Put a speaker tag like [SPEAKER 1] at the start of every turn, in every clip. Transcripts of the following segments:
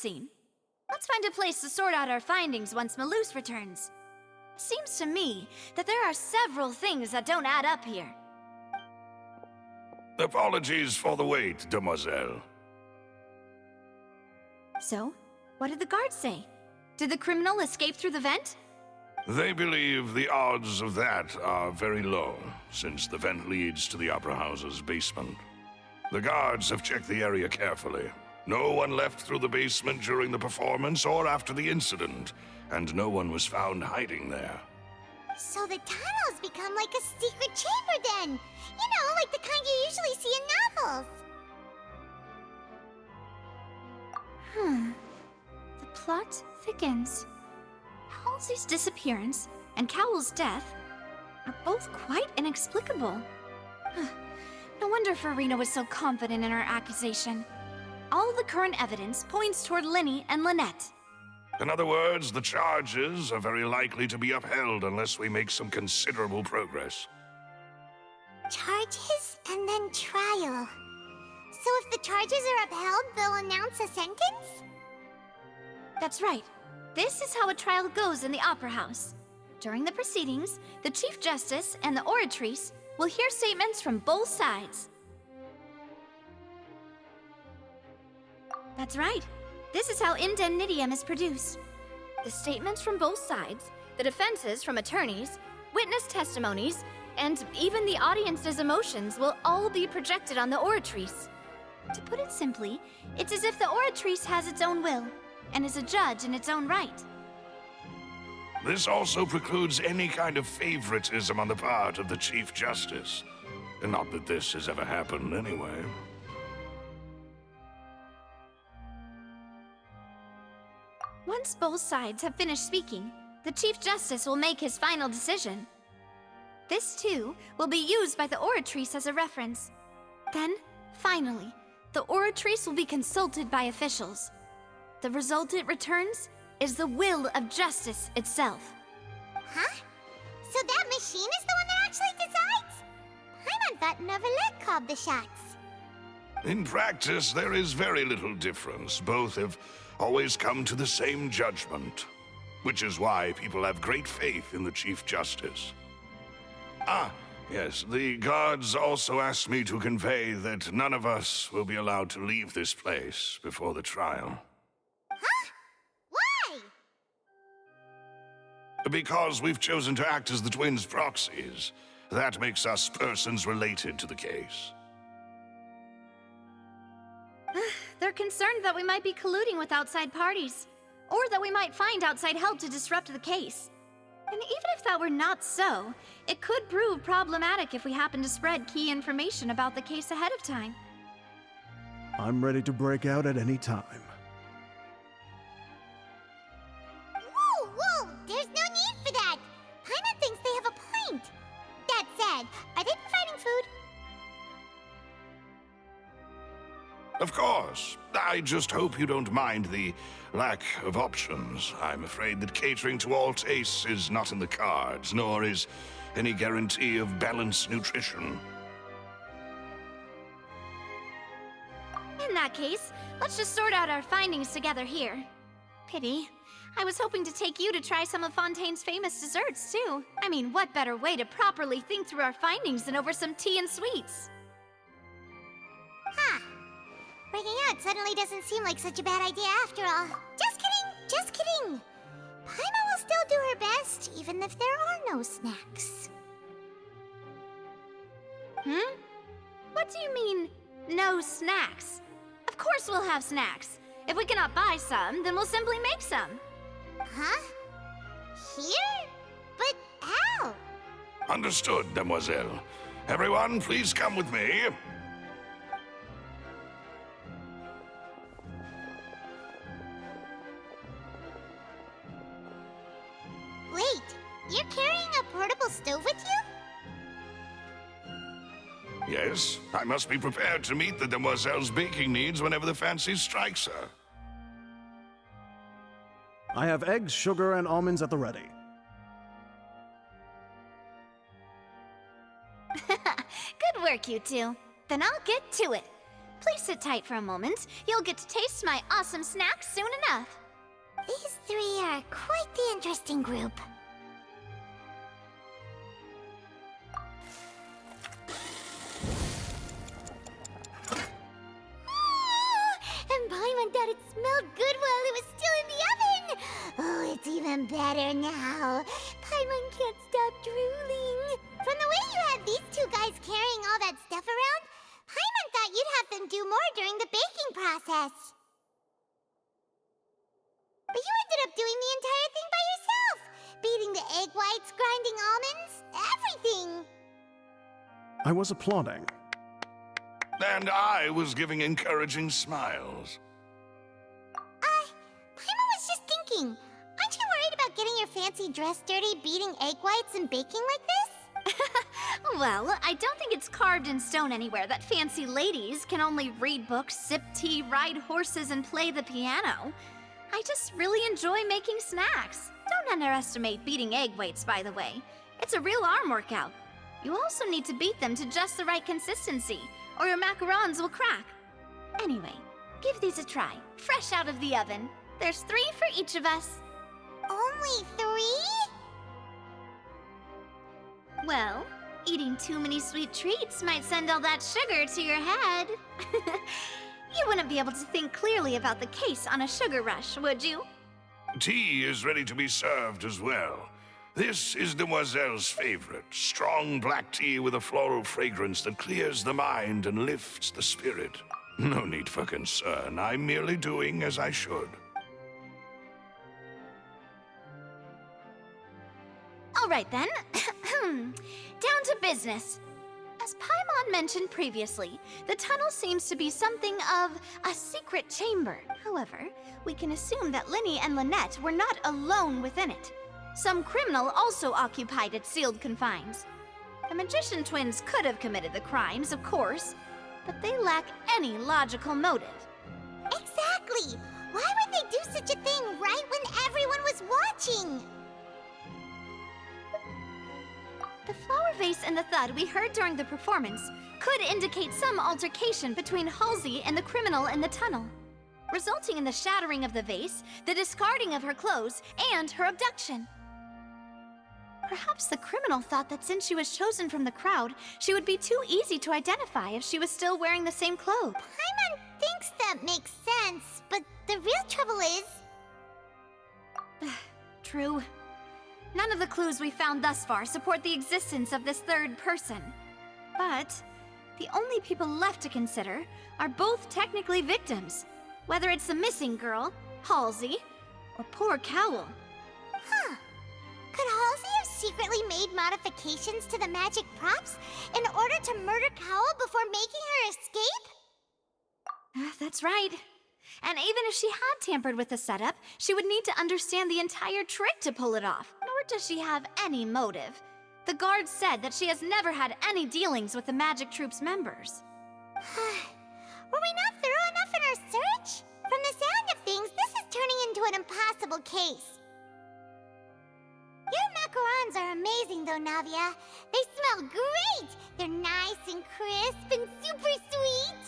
[SPEAKER 1] scene. Let's find a place to sort out our findings once Malus returns. It seems to me that there are several things that don't add up here.
[SPEAKER 2] Apologies for the wait, demoiselle.
[SPEAKER 1] So, what did the guards say? Did the criminal escape through the vent?
[SPEAKER 2] They believe the odds of that are very low, since the vent leads to the Opera House's basement. The guards have checked the area carefully. No one left through the basement during the performance or after the incident, and no one was found hiding there.
[SPEAKER 3] So the tunnels become like a secret chamber then! You know, like the kind you usually see in novels!
[SPEAKER 1] The plot thickens. Halsey's disappearance and Cowell's death are both quite inexplicable. No wonder Farina was so confident in her accusation. All the current evidence points toward Linny and Lynette.
[SPEAKER 2] In other words, the charges are very likely to be upheld unless we make some considerable progress.
[SPEAKER 3] Charges and then trial. So if the charges are upheld, they'll announce a sentence?
[SPEAKER 1] That's right. This is how a trial goes in the Opera House. During the proceedings, the Chief Justice and the Oratrice will hear statements from both sides. That's right. This is how indemnitium is produced. The statements from both sides, the defenses from attorneys, witness testimonies, and even the audience's emotions will all be projected on the Oratrice. To put it simply, it's as if the Oratrice has its own will, and is a judge in its own right.
[SPEAKER 2] This also precludes any kind of favoritism on the part of the Chief Justice. Not that this has ever happened anyway.
[SPEAKER 1] Once both sides have finished speaking, the Chief Justice will make his final decision. This, too, will be used by the Oratrice as a reference. Then, finally, the Oratrice will be consulted by officials. The result it returns is the will of justice itself.
[SPEAKER 3] Huh? So that machine is the one that actually decides? Paimon thought Neuvillette called the shots.
[SPEAKER 2] In practice, there is very little difference. Both have always come to the same judgment, which is why people have great faith in the Chief Justice. Ah, yes, the guards also asked me to convey that none of us will be allowed to leave this place before the trial.
[SPEAKER 3] Huh? Why?
[SPEAKER 2] Because we've chosen to act as the twins' proxies. That makes us persons related to the case.
[SPEAKER 1] They're concerned that we might be colluding with outside parties, or that we might find outside help to disrupt the case. And even if that were not so, it could prove problematic if we happen to spread key information about the case ahead of time.
[SPEAKER 4] I'm ready to break out at any time.
[SPEAKER 3] Whoa, whoa! There's no need for that! Paimon thinks they have a point. That said, are they providing food?
[SPEAKER 2] Of course. I just hope you don't mind the lack of options. I'm afraid that catering to all tastes is not in the cards, nor is any guarantee of balanced nutrition.
[SPEAKER 1] In that case, let's just sort out our findings together here. Pity. I was hoping to take you to try some of Fontaine's famous desserts, too. I mean, what better way to properly think through our findings than over some tea and sweets?
[SPEAKER 3] Huh. Breaking out suddenly doesn't seem like such a bad idea after all. Just kidding! Just kidding! Paimon will still do her best, even if there are no snacks.
[SPEAKER 1] What do you mean, no snacks? Of course we'll have snacks. If we cannot buy some, then we'll simply make some.
[SPEAKER 3] Huh? Here? But how?
[SPEAKER 2] Understood, demoiselle. Everyone, please come with me.
[SPEAKER 3] Wait, you're carrying a portable stove with you?
[SPEAKER 2] Yes, I must be prepared to meet the demoiselle's baking needs whenever the fancy strikes her.
[SPEAKER 4] I have eggs, sugar, and almonds at the ready.
[SPEAKER 1] Good work, you two. Then I'll get to it. Please sit tight for a moment. You'll get to taste my awesome snacks soon enough.
[SPEAKER 3] These three are quite the interesting group. And Paimon thought it smelled good while it was still in the oven! Oh, it's even better now. Paimon can't stop drooling. From the way you had these two guys carrying all that stuff around, Paimon thought you'd have them do more during the baking process. But you ended up doing the entire thing by yourself! Beating the egg whites, grinding almonds, everything!
[SPEAKER 4] I was applauding.
[SPEAKER 2] And I was giving encouraging smiles.
[SPEAKER 3] Paimon was just thinking, aren't you worried about getting your fancy dress dirty beating egg whites and baking like this?
[SPEAKER 1] Well, I don't think it's carved in stone anywhere that fancy ladies can only read books, sip tea, ride horses, and play the piano. I just really enjoy making snacks. Don't underestimate beating egg whites, by the way. It's a real arm workout. You also need to beat them to just the right consistency, or your macarons will crack. Anyway, give these a try, fresh out of the oven. There's 3 for each of us.
[SPEAKER 3] Only 3?
[SPEAKER 1] Well, eating too many sweet treats might send all that sugar to your head. You wouldn't be able to think clearly about the case on a sugar rush, would you?
[SPEAKER 2] Tea is ready to be served as well. This is Demoiselle's favorite, strong black tea with a floral fragrance that clears the mind and lifts the spirit. No need for concern, I'm merely doing as I should.
[SPEAKER 1] All right then, down to business. As Paimon mentioned previously, the tunnel seems to be something of a secret chamber. However, we can assume that Linny and Lynette were not alone within it. Some criminal also occupied its sealed confines. The magician twins could have committed the crimes, of course, but they lack any logical motive.
[SPEAKER 3] Exactly! Why would they do such a thing right when everyone was watching?
[SPEAKER 1] The flower vase and the thud we heard during the performance could indicate some altercation between Halsey and the criminal in the tunnel, resulting in the shattering of the vase, the discarding of her clothes, and her abduction. Perhaps the criminal thought that since she was chosen from the crowd, she would be too easy to identify if she was still wearing the same clothes.
[SPEAKER 3] Paimon thinks that makes sense, but the real trouble is...
[SPEAKER 1] True. None of the clues we found thus far support the existence of this third person. But the only people left to consider are both technically victims, whether it's the missing girl, Halsey, or poor Cowell.
[SPEAKER 3] Huh. Could Halsey have secretly made modifications to the magic props in order to murder Cowell before making her escape?
[SPEAKER 1] That's right. And even if she had tampered with the setup, she would need to understand the entire trick to pull it off. Nor does she have any motive. The guards said that she has never had any dealings with the Magic Troop's members.
[SPEAKER 3] Were we not thorough enough in our search? From the sound of things, this is turning into an impossible case. Your macarons are amazing though, Navia. They smell great! They're nice and crisp and super sweet!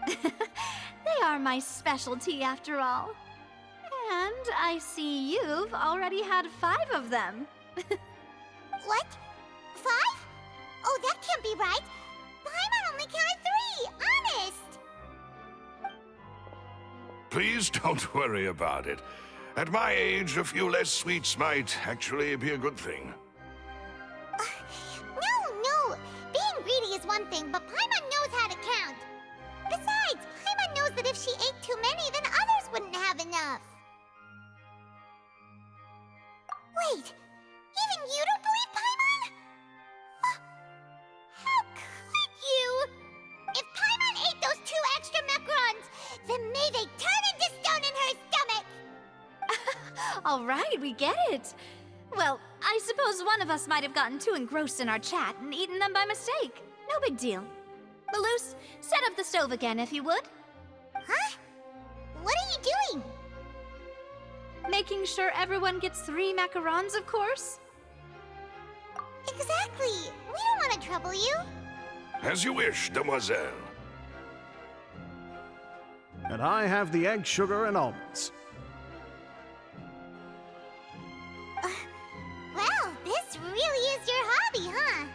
[SPEAKER 1] They are my specialty after all. And I see you've already had 5 of them.
[SPEAKER 3] What? 5? Oh, that can't be right! Paimon only counted 3, honest!
[SPEAKER 2] Please don't worry about it. At my age, a few less sweets might actually be a good thing.
[SPEAKER 3] No! Being greedy is one thing, but Paimon knows how to count. Besides, Paimon knows that if she ate too many, then others wouldn't have enough. Wait, even you don't believe Paimon? How could you? If Paimon ate those 2 extra macarons, then may they turn into stone in her stomach!
[SPEAKER 1] All right, we get it. Well, I suppose one of us might have gotten too engrossed in our chat and eaten them by mistake. No big deal. Malus, set up the stove again if you would.
[SPEAKER 3] Huh? What are you doing?
[SPEAKER 1] Making sure everyone gets 3 macarons, of course.
[SPEAKER 3] Exactly. We don't want to trouble you.
[SPEAKER 2] As you wish, demoiselle.
[SPEAKER 4] And I have the egg, sugar, and almonds.
[SPEAKER 3] Well, this really is your hobby, huh?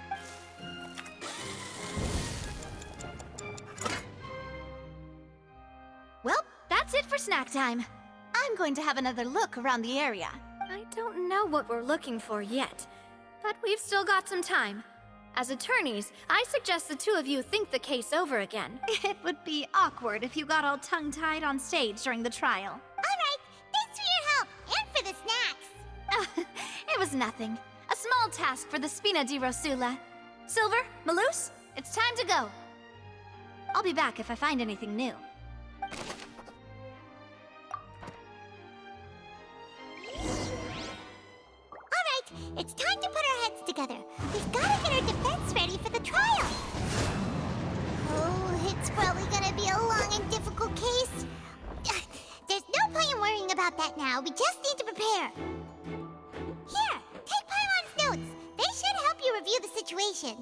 [SPEAKER 1] Well, that's it for snack time. I'm going to have another look around the area. I don't know what we're looking for yet, but we've still got some time. As attorneys, I suggest the two of you think the case over again. It would be awkward if you got all tongue-tied on stage during the trial.
[SPEAKER 3] All right, thanks for your help and for the snacks.
[SPEAKER 1] It was nothing. A small task for the Spina di Rosula. Silver, Malouse, it's time to go. I'll be back if I find anything new.
[SPEAKER 3] All right, it's time to put our heads together. We've got to get our defense ready for the trial. Oh, it's probably gonna be a long and difficult case. There's no point in worrying about that now. We just need to prepare. Here, take Paimon's notes. They should help you review the situation.